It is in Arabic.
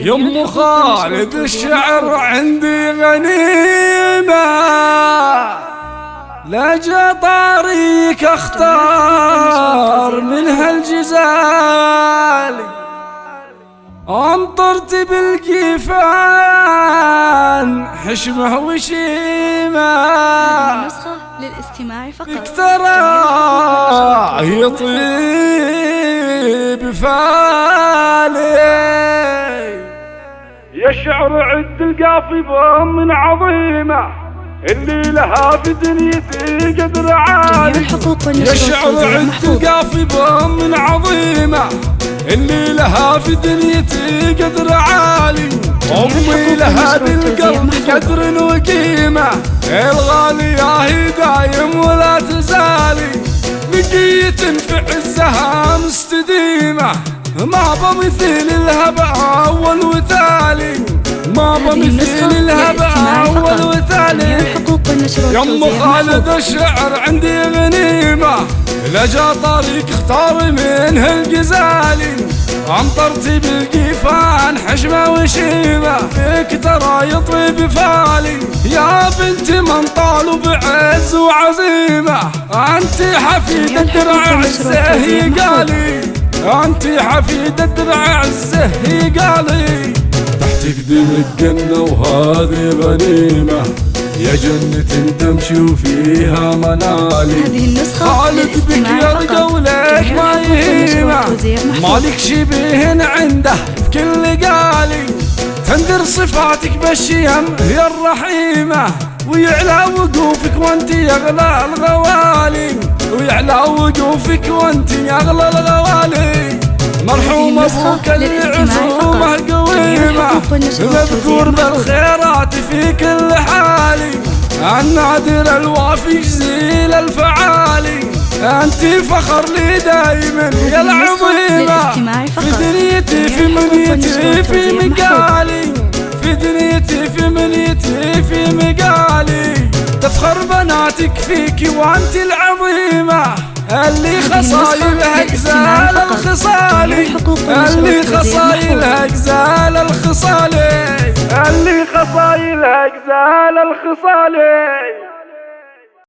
يم خالد الشعر عندي غنيمة، لجا طريق اختار منها الجزال، امطرت بالقيفان حشمه وشيمه، نسخة للاستماع فقط. اكترى يطيب فالي يشعر عد القافي من عظيمة، اللي لها في دنيتي قدر عالي. يشعر عد القافي من عظيمة، اللي لها في دنيتي قدر عالي. أمي لها بالقلب قدر وقيمة، الغالية هي دايم ولا تزالي. بقيت في عزها مستديمة، ما بمثيل لها بأول وتالي، ما بمثيل لها بأول وتالي. يم خالد الشعر عندي غنيمة، لجا طريق اختار منه الجزالي، امطرتي بالقيفان حشمه وشيمه، فيك ترى يطيب فالي. يا بنت من طال بعز وعزيمه، انت حفيد الدرع عزه يقالي، انت حفيد الدرع عزه يقالي. تحتك دمك جنه وهذه غنيمه، يا جنة تمشي وفيها منالي. خالد بك يرقى ولك ما يهيمه، مالك شبيه عنده بكل قالي. تندر صفاتك بالشيم هي الرحيمة، ويعلى وقوفك وانت يغلى الغوالي، ويعلى وقوفك وانت يغلى الغوالي. مرحوم ابوك اللي عزومه قويمه، مذكور بالخيرات في كل حالي. النادر الوافي جزيل الفعالي، انت فخر لي دايما يا العظيمه. في دنيتي في منيتي في مقالي، في دنيتي في منيتي في مقالي. تفخر بناتك فيك وانت العظيمة، اللي خصايلها جزال الخصالي، اللي خصايلها جزال الخصالي، اللي خصايلها جزال الخصالي.